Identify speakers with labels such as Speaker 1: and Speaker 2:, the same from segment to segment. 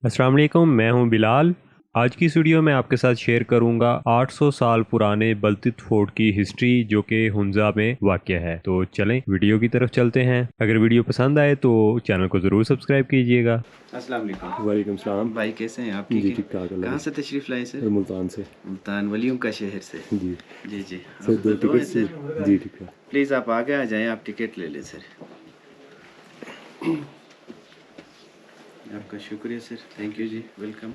Speaker 1: अस्सलाम वालेकुम, मैं हूं बिलाल। आज की इस वीडियो में आपके साथ शेयर करूंगा 800 साल पुराने बलतित फोर्ट की हिस्ट्री जो कि हुंजा में वाक़या है। तो चलें वीडियो की तरफ चलते हैं। अगर वीडियो पसंद आए तो चैनल को ज़रूर सब्सक्राइब कीजिएगा।
Speaker 2: अस्सलाम वालेकुम।
Speaker 3: वालेकुम सलाम।
Speaker 2: भाई कैसे हैं आप?
Speaker 3: जी
Speaker 2: ठीक
Speaker 3: ठीक
Speaker 2: है।
Speaker 3: ठाक।
Speaker 2: कहाँ से तशरीफ़ लाए सर?
Speaker 3: मुल्तान से।
Speaker 2: मुल्तान वलियों का शहर से।
Speaker 3: जी
Speaker 2: जी जी।
Speaker 3: सर,
Speaker 2: आपका
Speaker 3: 2
Speaker 2: दो है
Speaker 3: टिकट्स।
Speaker 2: सर।
Speaker 3: जी ठीक है।
Speaker 2: प्लीज़ आप आगे आ जाएं, आप टिकट ले लें सर। आपका शुक्रिया sir, thank you ji, welcome.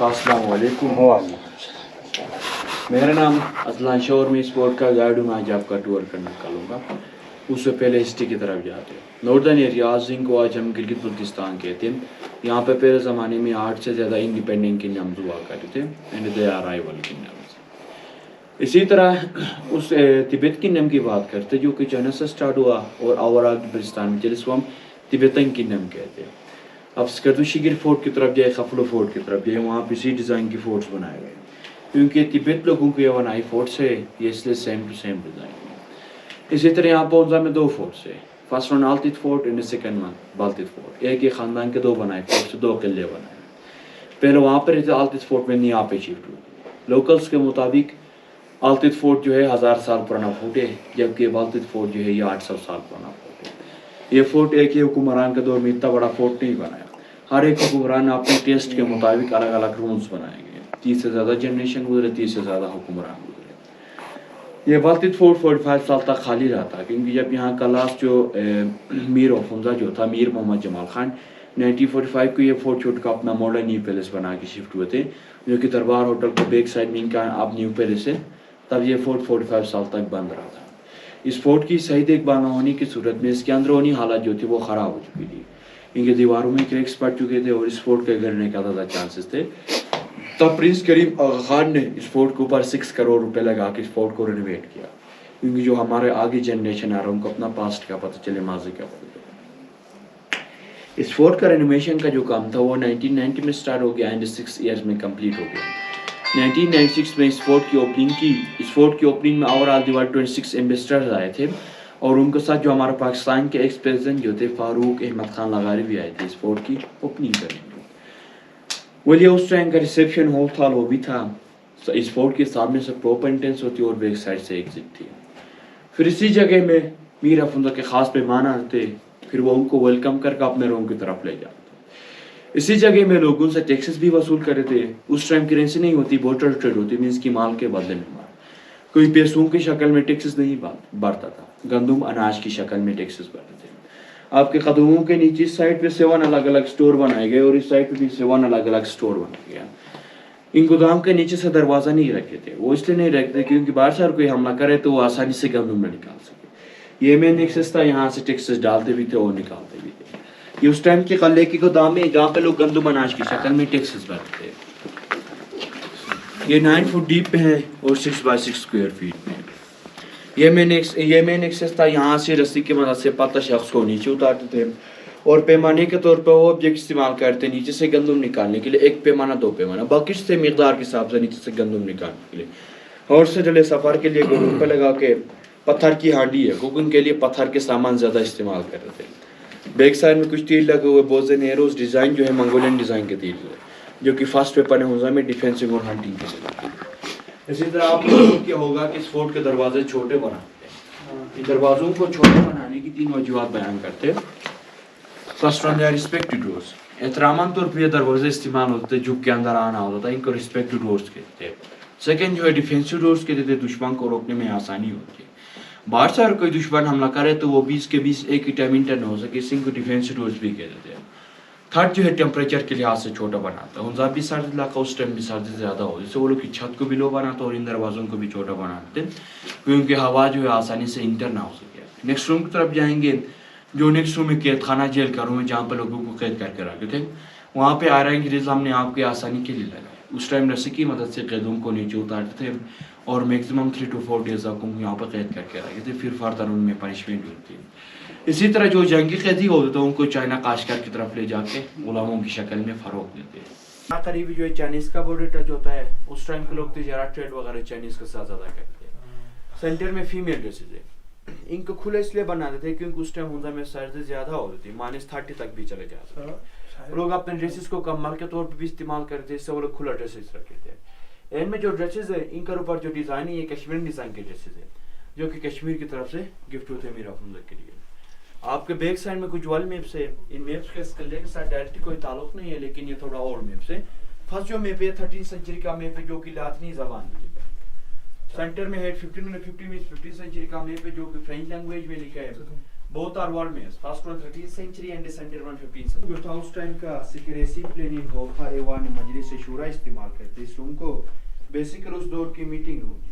Speaker 2: अस्सलाम वालेकुम। मेरा नाम अजलान शोर में स्पोर्ट का गाइड हूँ। मैं आज आपका टूर करने निकालूंगा। उससे पहले हिस्ट्री की तरफ जाते हैं। नॉर्दर्न एरियाज को आज हम गिलगित बल्तिस्तान कहते हैं। यहाँ पे पहले ज़माने में 8 से ज़्यादा इंडिपेंडेंट किंगडम्स हुआ करते थे and they are rival kingdoms. इसी तरह उस तिब्बत किंगडम की बात करते जो कि चाइना से स्टार्ट हुआ और ओवरऑल बल्तिस्तान में चले, इसको हम तिब्बतन किंगडम कहते हैं। अब स्कर्दुशिगिर फोर्ट की तरफ जाए, खफलो फोर्ट की तरफ जाए, वहाँ पे इसी डिज़ाइन के फोर्ट्स बनाए गए क्योंकि तिब्बत लोगों को ये बनाई फोर्ट्स है, ये इसलिए सेम टू सेम डिज़ाइन है। इसी तरह यहाँ पर में 2 फोर्ट्स है। First one Altit fort and second one Baltit fort. एक ही ख़ानदान के 2 बनाए फोर्ट, 2 किले बनाए। पहले वहाँ पर आल्तित फोर्ट में यहाँ पे शिफ्ट हुए। लोकल्स के मुताबिक आल्तित फोर्ट जो है 1000 साल पुराना फोर्ट है, जबकि बाल्तित फोर्ट जो है ये 800 साल पुराना फोर्ट है। ये फोर्ट एक ही हुक्मरान के दौर में इतना बड़ा फोर्ट नहीं बनाया। हर एक हुक्मरान ने अपने टेस्ट के मुताबिक अलग अलग रूल्स बनाए गए। 30 से ज़्यादा जनरेशन गुजरे, 30 से ज़्यादा हुक्मरान गुजरे। ये बाल्तित फोर्ट 45 साल तक खाली रहा था क्योंकि जब यहाँ का लास्ट जो मीर ऑफ हुंजा जो था, मीर मोहम्मद जमाल खान, 1945 को ये फोर्ट छोड़ कर अपना मॉडर्न न्यू पैलेस बना के शिफ्ट हुए थे, जो कि दरबार होटल को बैक साइड में इनका अब न्यू पैलेस है। तब ये फोर्ट 45 साल तक बंद रहा था। इस फोर्ट की सही देखभाल न होने की सूरत में इसके अंदरूनी हालत जो थी वो ख़राब हो चुकी थी। इनके दीवारों में क्रैक्स पड़ चुके थे और इस फोर्ट के गिरने का ज़्यादा चांसेस थे। तब प्रिंस करीम आगा खान ने इस फोर्ट के ऊपर 6 करोड़ रुपए लगा के इस फोर्ट को रिनोवेट किया, क्योंकि जो हमारे आगे जनरेशन आ रहा है उनको अपना पास्ट का पता चले, माजी का पता चले। इस फोर्ट का रेनोवेशन का जो काम था वो 1990 में स्टार्ट हो गया एंड 6 ईयर्स में कंप्लीट हो गया। 1996 में इस फोर्ट की ओपनिंग की। इस फोर्ट की ओपनिंग में ओवरऑल दीवार 26 एम्बेसडर्स आए थे और उनके साथ जो हमारे पाकिस्तान के एक्स प्रेसिडेंट जो थे फारूक अहमद खान लगारी भी आए थे इस फोर्ट की ओपनिंग करने में। वही उस टाइम का रिसेप्शन हॉल था, लॉबी था। इस फोर्ट के सामने से प्रॉपर एंट्रेंस होती और बैक साइड से एग्जिट थी। फिर इसी जगह में मीर अफुंजा के खास मेहमान आते, फिर वो उनको वेलकम करके अपने रूम की तरफ ले जाते। इसी जगह में लोगों से टैक्सेस भी वसूल करे थे। उस टाइम करेंसी नहीं होती, बोटर ट्रेड होती, मीन्स की माल के बदले में माल। कोई पैसों की शक्ल में टैक्सेस नहीं बढ़ता था, गंदम अनाज की शक्ल में टैक्सेस बढ़ते थे। आपके कदमों के नीचे इस साइड पे 7 अलग अलग स्टोर बनाए गए और इस साइड पे भी 7 अलग अलग स्टोर बनाया गया। इन गोदाम के नीचे से दरवाज़ा नहीं रखे थे, वो इसलिए नहीं रखते क्योंकि बाहर से कोई हमला करे तो वो आसानी से गंदम न निकाल सके। ये मेन एक्सेस था, यहाँ से टैक्सेस डालते भी थे और निकालते भी थे। ये उस टाइम के कल्ले के गोदाम में जहाँ पे लोग गंदम अनाज की शक्ल में टैक्सेस भरते थे। ये 9 फुट डीप पे है और 6 बाय 6 स्क्वायर फीट में। ये मेन एक्सेस था। यहाँ से रस्सी की मदद से पता शख्स को नीचे उतारते थे और पैमाने के तौर पर वो ऑब्जेक्ट इस्तेमाल करते नीचे से गंदम निकालने के लिए। 1 पैमाना 2 पैमाना, बाकी से मकदार के हिसाब से नीचे से गंदम निकालने के लिए। और से जले सफ़र के लिए गोगन पर लगा के पत्थर की हांडी है, गोगन के लिए पत्थर के सामान ज़्यादा इस्तेमाल करते थे। बैक साइड में कुछ तीर लगे हुए, बोजन एरोज डिज़ाइन जो है मंगोलियन डिज़ाइन के तीर है, जो कि फर्स्ट वेपन है हुंजा में डिफेंसिव और हंटिंग के लिए। इसी तरह आप लोगों क्या होगा कि इस फोर्ट के दरवाजे छोटे बनाते हैं। इन दरवाज़ों को छोटे बनाने की 3 वजूहत बयान करते हैं। फर्स्ट वन है रिस्पेक्टेड डोर्स। एहतरामान तौर पर दरवाजे इस्तेमाल होते हैं, झुक के अंदर आना होता था, इनको रिस्पेक्टेड डोर्स कहते हैं। सेकेंड जो है डिफेंसिव डोर्स कहते थे, दुश्मन को रोकने में आसानी होती है। बाहर से अगर कोई दुश्मन हमला करे तो वो 20 के 20 एक ही टाइम इंटर हो सके, इनको डिफेंसिव डोर्स भी कहते थे। थर्ड जो है टेम्परेचर के लिहाज से छोटा बनाता है। हुंजा भी सर्द इलाका, उस टाइम भी सर्दी ज़्यादा हो, जिससे वो लोग की छत को भी लो बनाता और इन दरवाज़ों को भी छोटा बनाते क्योंकि हवा जो है आसानी से इंटर ना हो सके। नेक्स्ट रूम की तरफ जाएंगे। जो नेक्स्ट रूम में कैद खाना जेल का रूम है, जहाँ पर लोगों को कैद करके रखते थे। वहाँ पे आयरन ग्रिल्स हमने आपकी आसानी के लिए लगाए। उस टाइम रस्सी की मदद से कैदों को नीचे उतारते थे और मैक्सिमम 3 to 4 डेज आपको यहाँ पर कैद करके रखते थे, फिर फर्दर उनमें पनिशमेंट होती है। इसी तरह जो जंगी कैदी होते थे उनको चाइना काशगर की तरफ ले जाके गुलामों की शक्ल में फ़रोग देते हैं। करीबी जो है चाइनीज़ का बॉर्डर टच होता है, उस टाइम के लोग तिजारत ट्रेड वगैरह चाइनीज़ के साथ ज़्यादा करते हैं। सेंटर में फीमेल ड्रेसेस है। इनको खुले इसलिए बनाते थे क्योंकि उस टाइम हुंजा में सर्दी ज़्यादा होती थी, -30 तक भी चले जाते थे। लोग अपने ड्रेसेस को कम्बल के तौर पर भी इस्तेमाल करते थे, इससे वो लोग खुला ड्रेसेस रखते थे। इनमें जो ड्रेसेस है इनके ऊपर जो डिज़ाइन है ये कश्मीरी डिज़ाइन के ड्रेसेस है जो कि कश्मीर की तरफ से गिफ्ट होते हैं मीर अफरोज़ा के लिए। आपके बैक साइड में कुछ वर्ल्ड मैप्स है। इन मैप्स के इस किले के साथ डायरेक्टली कोई ताल्लुक नहीं है, लेकिन ये थोड़ा ओल्ड मैप्स है। फर्स्ट जो मैप है 13th सेंचुरी का मैप है जो कि लातिनी ज़बान में लिखा है। सेंटर में है 1550 में 15th सेंचुरी का मैप है जो कि फ्रेंच लैंग्वेज में लिखा है। Both are world maps, first one 13th century and centre one 15th century. जो था उस टाइम का सिक्रेसी प्लानिंग हॉल था, ऐवान मजलिस शूरा इस्तेमाल करते। इस रूम को बेसिकली उस दौर की मीटिंग रूम थी।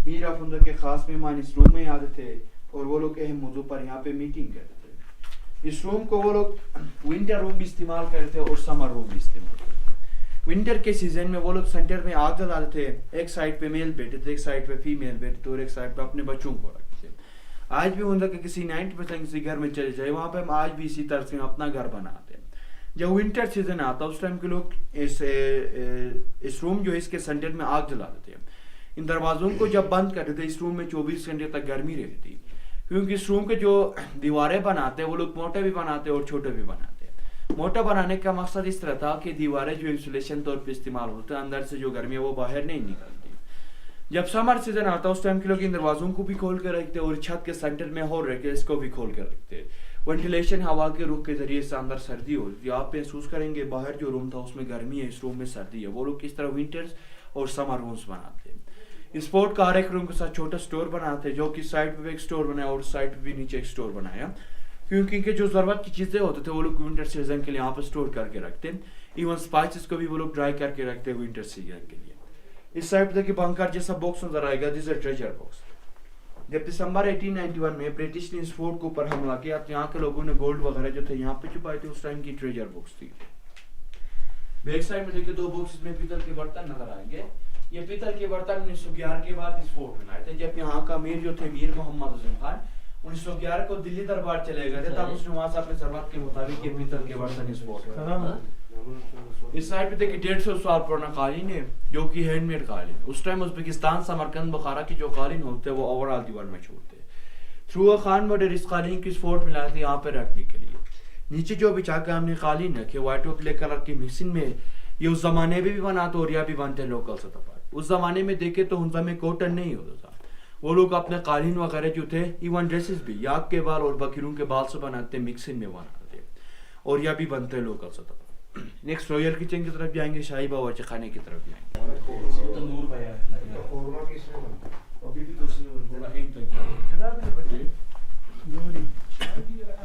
Speaker 2: मीर अफरोज़ा के खास मेहमान इस रूम में आते थे और वो लोग अहम मौजू पर यहाँ पे मीटिंग करते थे। इस रूम को वो लोग विंटर रूम भी इस्तेमाल करते और समर रूम भी इस्तेमाल करते। विंटर के सीजन में वो लोग सेंटर में आग जलाते थे। एक साइड पे मेल बैठे थे, एक साइड पे फीमेल बैठे थे और एक साइड पे अपने बच्चों को रखते थे। आज भी उनका किसी 90% किसी घर में चले जाए, वहाँ पे हम आज भी इसी तरह से अपना घर बनाते हैं। जब विंटर सीजन आता उस टाइम के लोग इस रूम जो है इसके सेंटर में आग जलाते थे। इन दरवाजों को जब बंद करते थे इस रूम में 24 घंटे तक गर्मी रहती थी, क्योंकि इस रूम के जो दीवारें बनाते हैं वो लोग मोटे भी बनाते हैं और छोटे भी बनाते हैं। मोटा बनाने का मकसद इस तरह था कि दीवारें जो इंसुलेशन तौर पे इस्तेमाल होते हैं, अंदर से जो गर्मी है वो बाहर नहीं निकलती। जब समर सीजन आता उस टाइम के लोग इन दरवाजों को भी खोल कर रखते और छत के सेंटर में होल रख के इसको भी खोल कर रखते। वेंटिलेशन हवा के रुख के जरिए से अंदर सर्दी होती है। आप महसूस करेंगे बाहर जो रूम था उसमें गर्मी है, इस रूम में सर्दी है। वो लोग किस तरह विंटर्स और समर रूम्स बनाते हैं। स्पोर्ट का हर एक रूम के साथ छोटा स्टोर बनाते हैं, जो कि साइड पे भी एक स्टोर बनाया और साइड पे भी नीचे एक स्टोर बनाया, क्योंकि इनके जो जरूरत की चीजें होते थे वो लोग विंटर सीजन के लिए यहाँ पे स्टोर करके रखते हैं। इवन स्पाइसेस को भी वो लोग ड्राई करके रखते हैं विंटर सीजन के लिए। इस साइड पे देखिए बंकर जैसा बॉक्स नजर आएगा, दिस इज ट्रेजर बॉक्स। जब दिसंबर 1891 में ब्रिटिश ने इस फोर्ट के ऊपर हमला किया तो यहाँ के लोगों ने गोल्ड वगैरह जो थे यहाँ पे छुपाए थे, उस टाइम की ट्रेजर बॉक्स थी। बैक साइड में देखिए 2 बॉक्स में पीतल के बर्तन नजर आएंगे। ये पीतल के बर्तन 1911 के बाद इस फोर्ट में आए थे। जब यहाँ का मीर जो थे मीर मोहम्मद हुसैन खान 1911 को दिल्ली दरबार चले गए थे, तब उसने वहां से अपने जरूरत के मुताबिक ये पीतल के बर्तन इस फोर्ट में। इस साइड पे देखिए 150 साल पुराना कालीन है जो कि हैंडमेड कालीन। उस टाइम उज़्बेकिस्तान समरकंद बुखारा की जो कालीन होते हैं वो ओवरऑल दीवार में छोड़ते हैं। थ्रू खान मॉडल इस कालीन की इस फोर्ट में लाए थे यहाँ पे रखने के लिए। नीचे जो बिछा के हमने कालीन रखे व्हाइट और ब्लैक कलर की मिक्सिंग में, ये उस जमाने में भी बनाते और या भी बनते लोकल सतह पर। उस जमाने में देखे तो हुंजा में कॉटन नहीं होता था। वो लोग अपने कालीन वगैरह जो थे, इवन ड्रेसेस भी याक के बाल और बकरियों के बाल से बनाते, मिक्सिंग में बनाते और या भी बनते लोकल सतह पर। नेक्स्ट रॉयल किचन की तरफ जाएंगे, शाही बावर्ची खाने की तरफ जाएंगे।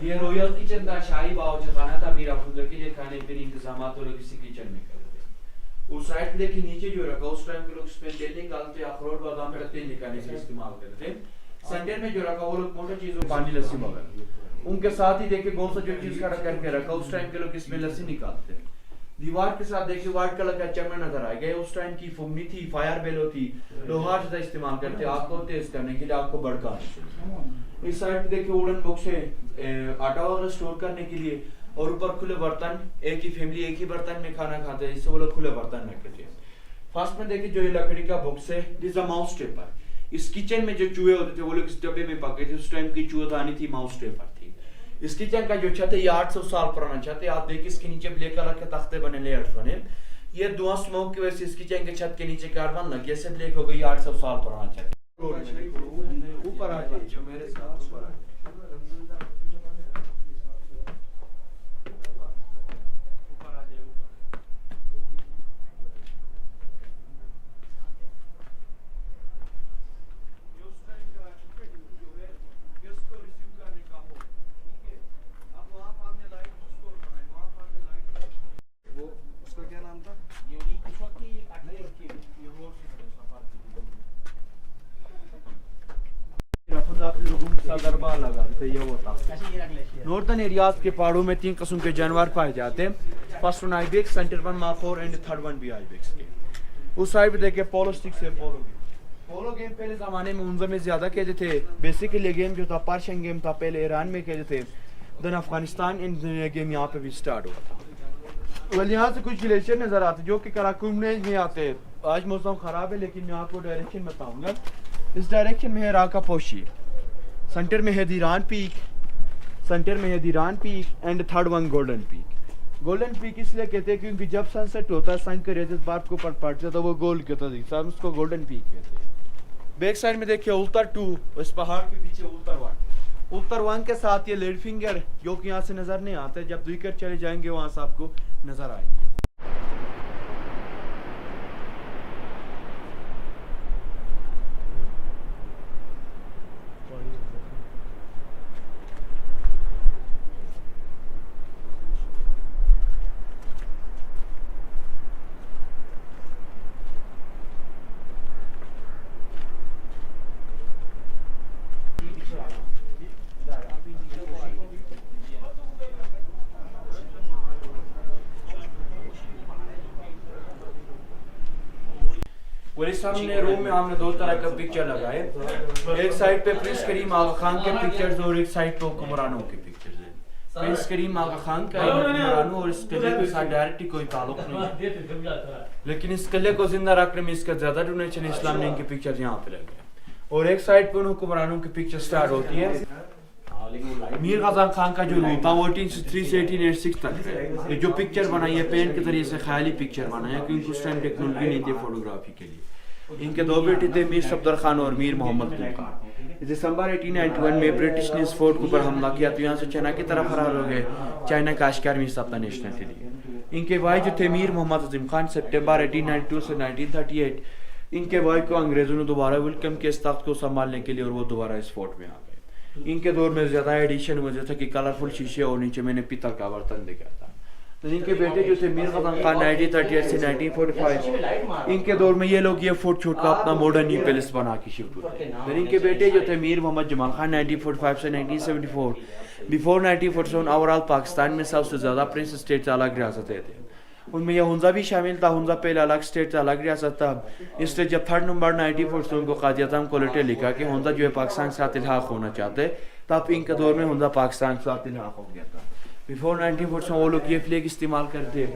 Speaker 2: ये रॉयल किचन था, शाही बावर्ची खाना था मीर अफरोज़ा के लिए खाने पीने इंतजाम और किसी किचन में करते। उस साइड पे देखिए नीचे जो रखा उस टाइम के लोग इसमें तेल निकालते, अखरोट बादाम का तेल निकालने से इस्तेमाल करते। सेंटर में जो रखा वो लोग मोटर चीजों पानी लस्सी वगैरह। उनके साथ ही देखिए बहुत सा जो चीज का करके रखा उस टाइम के लोग इसमें लस्सी निकालते हैं। दीवार के साथ देखिए व्हाइट कलर का चमड़ा नजर आएगा, उस टाइम की फुमनी थी, फायर बेलो थी, लोहार से इस्तेमाल करते आग को तेज करने के लिए, आग को भड़काने के लिए। इस साइड पे देखिए वुडन बॉक्स है आटा वगैरह स्टोर करने के लिए, और ऊपर खुले बर्तन। एक ही फैमिली एक ही बर्तन में खाना खाते हैं, इससे वो लोग खुले बर्तन रखते थे। फर्स्ट में देखिए जो ये लकड़ी का बॉक्स है, दिस अ माउस टेपर। इस किचन में जो चूहे होते थे वो लोग इस डब्बे में पके थे। उस टाइम की चूहेदानी थी, माउस टेपर थी। इस किचन का जो छत है ये 800 साल पुराना छत है। आप देखिए इसके नीचे ब्लैक कलर के तख्ते बने, लेयर्स बने। ये धुआं स्मोक की वजह से इस किचन के छत के नीचे कार्बन लग गया, इससे ब्लैक हो गई। 800 साल पुराना छत ऊपर आ जाइए जो मेरे साथ ऊपर आ जाइए। नॉर्दर्न एरियाज के पहाड़ों में 3 किस्म के जानवर पाए जाते हैं। First one ibex, centre one markhor and third one भी आइबेक्स के। उस साइड पे देखिए पोलो स्टिक्स है। पोलो गेम पहले जमाने में उनमें में ज्यादा कहते थे। बेसिकली गेम जो था पर्शियन गेम था, पहले ईरान में कहते थे, देन अफगानिस्तान इन गेम यहाँ पे भी स्टार्ट हुआ था। वेल यहाँ से कुछ ग्लेशियर नजर आते जो कि कराकुम रेंज में आते हैं। आज मौसम खराब है लेकिन मैं आपको डायरेक्शन बताऊंगा। इस डायरेक्शन में है राका पोशी, सेंटर में है Diran peak, and third one golden peak. Golden peak इसलिए कहते हैं क्योंकि जब सनसेट होता है सन के रेजेस बर्फ के ऊपर पड़ते हैं तो वो गोल्ड के होता है, हम उसको गोल्डन पीक कहते हैं। बैक साइड में देखिए उल्तर 2, इस पहाड़ के पीछे उल्तर 1 के साथ ये लेड फिंगर जो कि यहाँ से नजर नहीं आता, जब दुईकर चले जाएंगे वहां से आपको नजर आएंगे। और इस सामने रूम में हमने 2 तरह का पिक्चर लगाए, एक साइड पे प्रिंस करीम आगा खान के पिक्चर्स और एक साइड पे हुक्मरानों के पिक्चर्स हैं। प्रिंस करीम आगा खान का हुक्मरानों और इस किले के साथ डायरेक्टली कोई ताल्लुक नहीं है, लेकिन इस किले को जिंदा रखने में इसका ज्यादा डोनेशन इस्लाम ने इनके पिक्चर्स यहाँ पे लगे। और एक साइड पे उन हुक्मरानों की पिक्चर स्टार्ट होती है। मीर गजा खान का जो रूल था वो 1803 से 1886 तक है। ये जो पिक्चर बनाई है पेंट के जरिए से ख्याली पिक्चर बनाया, क्योंकि उस टाइम टेक्नोलॉजी नहीं थी फोटोग्राफी के लिए। इनके 2 बेटे थे, मीर सफदर खान और मीर मोहम्मद खान। दिसंबर 1891 में ब्रिटिश ने इस फोर्ट के ऊपर हमला किया तो यहाँ से चाइना की तरफ फरार हो गए। चाइना का आश्कार में अपना नेशनल के लिए। इनके भाई जो थे मीर मोहम्मद अजीम खान, सितंबर 1892 से 1938 इनके भाई को अंग्रेजों ने दोबारा वेलकम किया इस तख्त को संभालने के लिए और वो दोबारा इस फोर्ट में आ गए। इनके दौर में ज्यादा एडिशन हुआ था कि कलरफुल शीशे और नीचे मैंने पीतल का बर्तन देखा था। तो इनके बेटे जो थे मीर गजा खान 1938 से 1945 इनके दौर में ये लोग ये फोर्ट छोड़ कर अपना मॉडर्न न्यू पैलेस बना के शिफ्ट हुए। फिर इनके बेटे जो थे मीर मोहम्मद जमाल खान 1945 से 1974 बिफोर 1947 ओवरऑल पाकिस्तान में सबसे ज्यादा प्रिंस स्टेट अलग रियासतें थे, उनमें यह हुंजा भी शामिल था। हुंजा पहले अलग स्टेट था, अलग रियासत था। इसलिए जब 3 नवंबर 1947 को काजी आज़म को लेटर लिखा कि हुंजा जो है पाकिस्तान के साथ इल्हाक होना चाहते, तब इनके दौर में हुंजा पाकिस्तान के साथ इल्हाक हो गया था। बिफोर 1947 वो लोग ये फ्लैग इस्तेमाल करते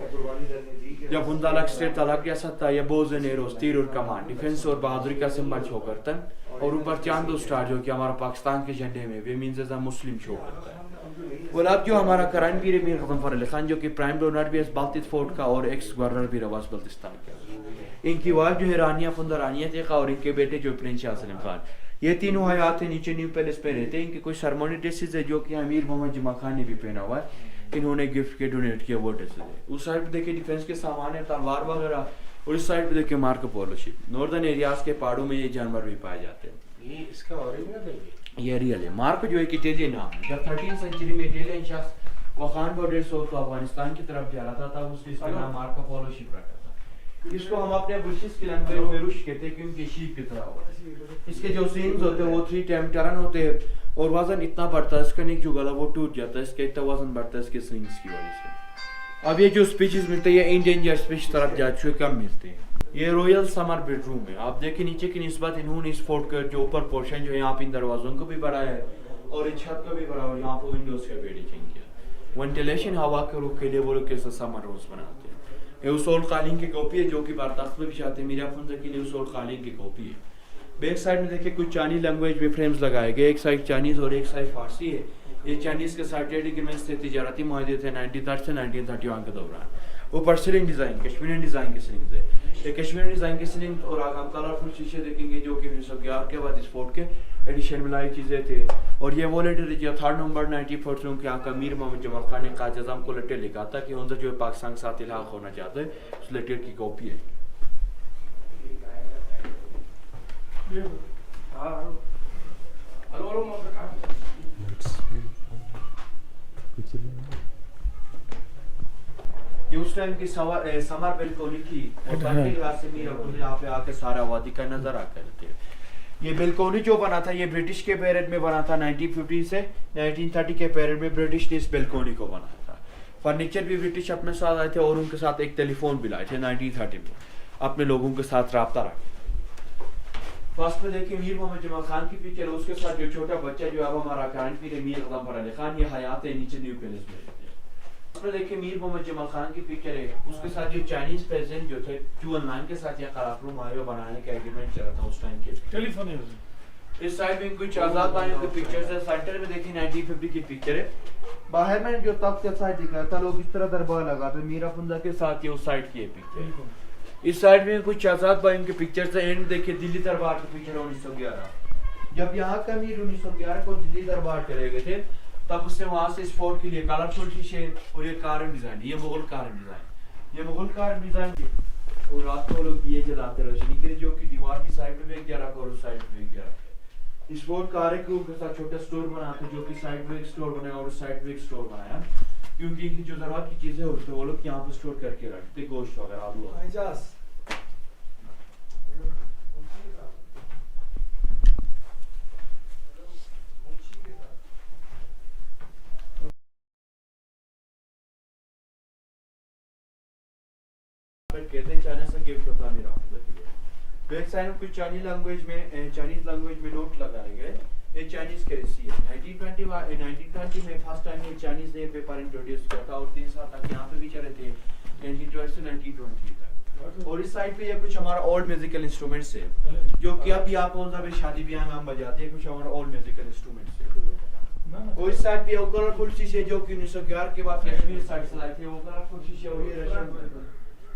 Speaker 2: जब हुंजा अलग स्टेट था, अलग रियासत था। यह बोझ एरोस तीर और कमान डिफेंस और बहादुरी का सिंबल शो करता है और ऊपर चांद स्टार जो कि हमारा पाकिस्तान के झंडे में वे means as a Muslim show करता है। और अब जो हमारा करान पीर मीर गजनफर अली खान जो कि प्राइम डोनर भी है बाल्टिक फोर्ट का और एक्स गवर्नर भी रवास बल्तिस्तान का। इनकी वाइफ जो है रानिया फुंदा रानिया तेखा और इनके बेटे जो प्रिंस शाह सलीम खान, ये तीनों हयात नीचे न्यू पैलेस पे रहते हैं। इनके कोई सरमोनी ड्रेसेस है जो कि अमीर मोहम्मद जमा खान ने भी पहना हुआ है, इन्होंने गिफ्ट के डोनेट किया वो ड्रेसेस है। उस साइड पे देखिए डिफेंस के सामान है, तलवार वगैरह, और इस साइड पे देखिए Marco Polo ship. Northern areas के पहाड़ों में ये जानवर भी पाए जाते हैं।
Speaker 3: ये इसका ओरिजिनल है,
Speaker 2: ये रियल है। मार्को जो है कि इटालियन नाम है। जब 13वीं सेंचुरी में इटालियन शख्स वो खान बॉर्डर से तो अफगानिस्तान की तरफ जा रहा था, तब उसने इसका नाम मार्को पोलो शिप रखा था। इसको हम अपने बुशिस की लैंग्वेज में रुश कहते हैं क्योंकि शीप की तरह होता है। इसके जो सीन्स होते हैं वो 3 टाइम टर्न होते हैं और वजन इतना बढ़ता है, इसका नीचे जो गला वो टूट जाता है, इसका इतना वजन बढ़ता है इसके सीन्स की वजह से। अब ये जो स्पीशीज मिलते हैं ये इंडेंजर स्पीशीज तरफ जा चुके कम मिलते हैं। ये रॉयल समर बेडरूम है। आप देखिए नीचे की निस्बत इन्होंने इस फोर्ट का जो ऊपर पोर्शन जो है यहाँ पे इन दरवाजों को भी बढ़ाया है और इस छत को भी बढ़ाया है, यहाँ पे विंडोज का भी एडिशन किया। वेंटिलेशन हवा के रुख के लिए वो लोग कैसे समर रोज बनाते हैं। ये उस ओल्ड कालीन की कॉपी है जो कि बारतख्त में बिछाते हैं। मीरा फुंजा के लिए उस ओल्ड कालीन की कॉपी है। बैक साइड में देखिए कुछ चाइनीज लैंग्वेज में फ्रेम्स लगाए गए, एक साइड चाइनीज और एक साइड फारसी है। ये चाइनीज के साथ ट्रेड एग्रीमेंट्स थे, तिजारती माहदे थे 1930 से 1931 के दौरान। ऊपर सीलिंग डिजाइन कश्मीरी डिजाइन की सीलिंग है। ये कश्मीरी डिजाइन की सीलिंग और आगे हम कलरफुल शीशे देखेंगे जो कि 1911 के बाद इस फोर्ट के एडिशन में लाई चीजें थे। और ये वो लेटर जो 3 नवंबर 1947 के यहाँ का मीर मोहम्मद जमाल खान ने काजी आज़म को लेटर लिखा था कि उनसे जो पाकिस्तान के साथ इल्हाक होना चाहते हैं, उस लेटर की कॉपी है। ये उस टाइम की समर बेलकोनी थी और बाकी रात से मीर खुद यहाँ पे आके सारा वादी का नजारा करते हैं। ये बेलकोनी जो बना था ये ब्रिटिश के पीरियड में बना था। 1950 से 1930 के पीरियड में ब्रिटिश ने इस बेलकोनी को बनाया था। फर्नीचर भी ब्रिटिश अपने साथ आए थे और उनके साथ एक टेलीफोन भी लाए थे 1930 में, अपने लोगों के साथ रब्ता रखा। फर्स्ट में देखिए मीर मोहम्मद जमाल खान की पिक्चर, उसके साथ जो छोटा बच्चा जो अब हमारा करंट पीर मीर गजनफर अली खान, ये हयात है नीचे न्यू पैलेस में। उसमें देखिए मीर मोहम्मद जमाल खान की पिक्चर है, उसके साथ जो चाइनीज प्रेसिडेंट जो थे चुअन लाइन के साथ यह करारनामा बनाने का एग्रीमेंट चला था उस टाइम के।
Speaker 3: टेलीफोन है
Speaker 2: इस साइड में कुछ आजाद भाइयों की पिक्चर्स है। सेंटर में देखिए 1950 की पिक्चर है। बाहर में जो तख्त के साइड दिखा था, लोग इस तरह दरबार लगाते, मीरा फुंजा के साथ ये उस साइड की पिक्चर। इस साइड में कुछ आजाद भाइयों की पिक्चर्स है। एंड देखिए दिल्ली दरबार की पिक्चर 1911, जब यहाँ का अमीर 1911 को दिल्ली दरबार चले गए थे, तब उससे वहां से इस फोर्ट के लिए कलरफुल शीशे और ये कार्विंग डिजाइन, ये मुगल कार्विंग डिजाइन, ये मुगल कार्विंग डिजाइन। और रात को लोग दिए जलाते रोशनी के, जो कि दीवार की साइड में भी एक जरा और उस साइड में एक जरा। इस फोर्ट कार्य के साथ छोटा स्टोर बनाते, जो कि साइड में एक स्टोर बनाया और उस साइड में एक स्टोर बनाया, क्योंकि इनकी जो जरूरत की चीजें होती है वो लोग यहाँ पे स्टोर करके रखते, गोश्त वगैरह आलू। कहते हैं चाइना से गिफ्ट होता है मेरा। बैक साइड में कुछ चाइनीज लैंग्वेज में नोट लगाए गए। ये चाइनीज करेंसी है। 1920 में फर्स्ट टाइम ये चाइनीज ने पेपर इंट्रोड्यूस किया था और 3 साल तक यहाँ पे भी चले थे, 1912 से 1920 तक। और इस साइड पे ये कुछ हमारा ओल्ड म्यूजिकल इंस्ट्रूमेंट्स है, जो कि अभी आप शादी ब्याह में हम बजाते हैं, कुछ हमारा ओल्ड म्यूजिकल इंस्ट्रूमेंट्स है। और इस साइड पे वो कलरफुल शीशे जो कि 1911 के बाद कश्मीर साइड से लाए थे, वो कलरफुल शीशे। और ये रशियन,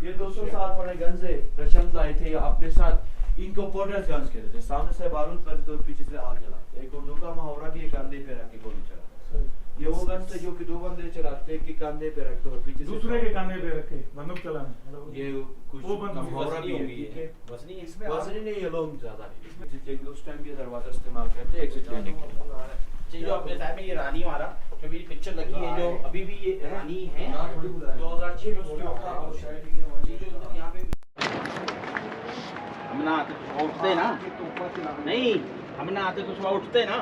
Speaker 2: ये 200 साल पुराने गन्स है, रशियन लाए थे अपने साथ। इनको पोर्टर्स गन्स कहते थे, सामने से बारूद करते और पीछे से आग जलाते। एक उर्दू का मुहावरा भी है, कंधे पे रख के गोली चलाते। ये वो गन्स है जो कि 2 बंदे चलाते कि कंधे पे रखते और पीछे से
Speaker 3: दूसरे के कंधे पे रखे बंदूक चलाना।
Speaker 2: ये कुछ मुहावरा भी है।
Speaker 3: वजनी इसमें
Speaker 2: वजनी नहीं, ये लोग ज्यादा नहीं। उस टाइम ये दरवाजा इस्तेमाल करते एग्जिट लेने के लिए।
Speaker 3: जो अपने टाइम में ये रानी वाला जो मेरी पिक्चर लगी है, जो अभी भी ये रानी है,
Speaker 2: 2006 में उसमें था और यहाँ पे
Speaker 3: हम ना आते तो सुबह उठते ना, नहीं हम ना आते तो सुबह उठते ना,